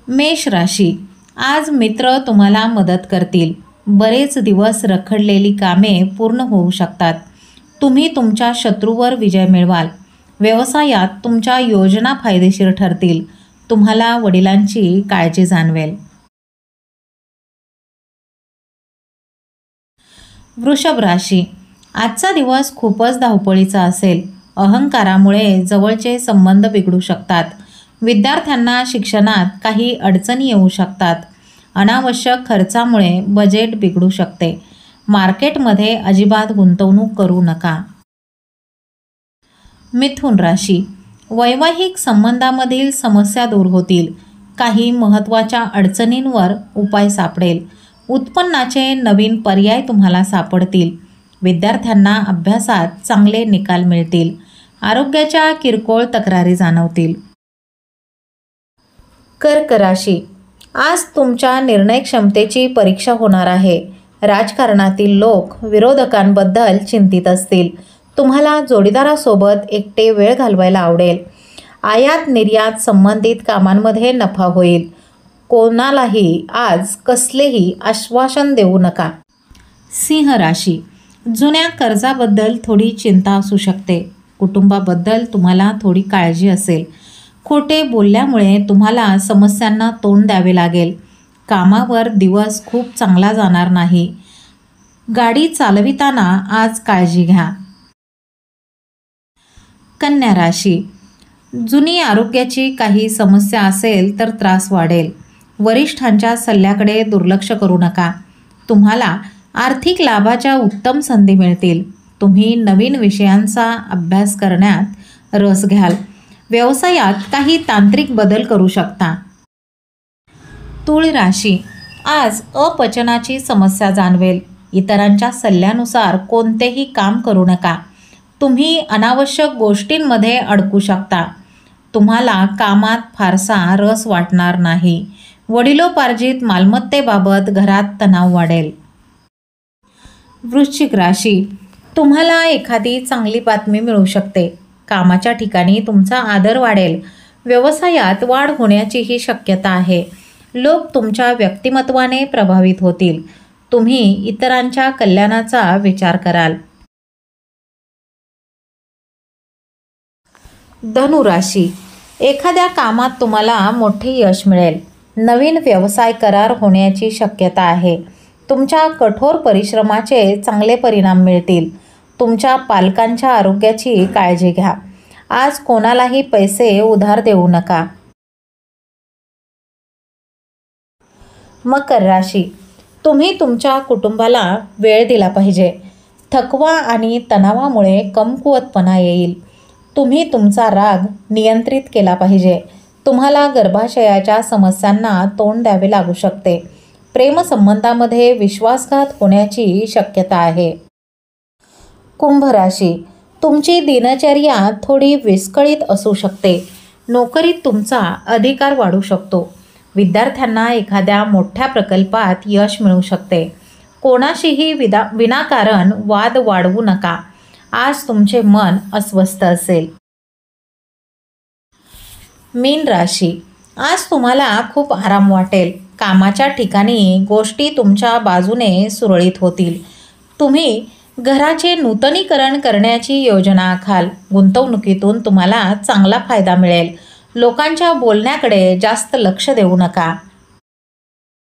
मेष राशी, आज मित्र तुम्हाला मदत करतील. बरेच दिवस रखडलेली कामे पूर्ण होऊ शकतात. तुम्ही तुमच्या शत्रूवर विजय मिळवाल. व्यवसायात तुमच्या योजना फायदेशीर ठरतील. तुम्हाला वडिलांची काळजी जाणवेल. वृषभ राशी, आजचा दिवस खूपच धावपळीचा असेल. अहंकारामुळे जवळचे संबंध बिघडू शकतात. विद्यार्थ्यांना शिक्षणात काही अडचणी येऊ शकतात. अनावश्यक खर्चामुळे बजेट बिघडू शकते. मार्केटमध्ये अजिबात गुंतवणूक करू नका. मिथुन राशी, वैवाहिक संबंधामधील समस्या दूर होतील. काही महत्त्वाच्या अडचणींवर उपाय सापडेल. उत्पन्नाचे नवीन पर्याय तुम्हाला सापडतील. विद्यार्थ्यांना अभ्यासात चांगले निकाल मिळतील. आरोग्याच्या किरकोळ तक्रारी जाणवतील. कर्क राशी, आज तुमच्या निर्णय क्षमतेची परीक्षा होणार आहे. राजकारणातील लोक विरोधकांबद्दल चिंतित असतील. तुम्हाला जोडीदारासोबत एकटे वेळ घालवायला आवडेल. आयात निर्यात संबंधित कामांमध्ये नफा होईल. कोणालाही आज कसलेही आश्वासन देऊ नका. सिंह राशी, जुन्या कर्जाबद्दल थोडी चिंता असू शकते. कुटुंबाबद्दल तुम्हाला थोडी काळजी असेल. खोटे बोलल्यामुळे तुम्हाला समस्यांना तोंड द्यावे लागेल. कामावर दिवस खूप चांगला जाणार नाही. गाडी चालविताना आज काळजी घ्या. कन्या राशी, जुनी आरोग्याची काही समस्या असेल तर त्रास वाढेल. वरिष्ठांच्या सल्ल्याकडे दुर्लक्ष करू नका. तुम्हाला आर्थिक लाभाच्या उत्तम संधी मिळतील. तुम्ही नवीन विषयांचा अभ्यास करण्यात रस घ्याल. व्यवसायात काही तांत्रिक बदल करू शकता. तुळ राशी, आज अपचनाची समस्या जाणवेल. इतरांच्या सल्ल्यानुसार कोणतेही काम करू नका. तुम्ही अनावश्यक गोष्टींमध्ये अडकू शकता. तुम्हाला कामात फारसा रस वाटणार नाही. वडिलोपार्जित मालमत्तेबाबत घरात तणाव वाढेल. वृश्चिक राशी, तुम्हाला एखादी चांगली बातमी मिळू शकते. कामाच्या ठिकाणी तुमचा आदर वाढेल. व्यवसायात वाढ होण्याचीही शक्यता आहे. लोक तुमच्या व्यक्तिमत्वाने प्रभावित होतील. तुम्ही इतरांच्या कल्याणाचा विचार कराल. धनु राशी, एखाद्या कामात तुम्हाला मोठे यश मिळेल. नवीन व्यवसाय करार होण्याची शक्यता आहे. तुमच्या कठोर परिश्रमाचे चांगले परिणाम मिळतील. तुमच्या पालकांच्या आरोग्याची काळजी घ्या. आज कोणालाही पैसे उधार देऊ नका. मकर राशी, तुम्ही तुमच्या कुटुंबाला वेळ दिला पाहिजे. थकवा आणि तणावामुळे कमकुवतपणा येईल. तुम्ही तुमचा राग नियंत्रित केला पाहिजे. तुम्हाला गर्भाशयाच्या समस्यांना तोंड द्यावे लागू शकते. प्रेमसंबंधामध्ये विश्वासघात होण्याची शक्यता आहे. कुंभ राशी, तुमची दिनचर्या थोडी विस्कळीत असू शकते. नोकरीत तुमचा अधिकार वाढू शकतो. विद्यार्थ्यांना एखाद्या मोठ्या प्रकल्पात यश मिळू शकते. कोणाशीही विनाकारण वाद वाढवू नका. आज तुमचे मन अस्वस्थ असेल. मीन राशी, आज तुम्हाला खूप आराम वाटेल. कामाच्या ठिकाणी गोष्टी तुमच्या बाजूने सुरळीत होतील. तुम्ही घराचे नूतनीकरण करण्याची योजना आखाल. गुंतवणुकीतून तुम्हाला चांगला फायदा मिळेल. लोकांच्या बोलण्याकडे जास्त लक्ष देऊ नका.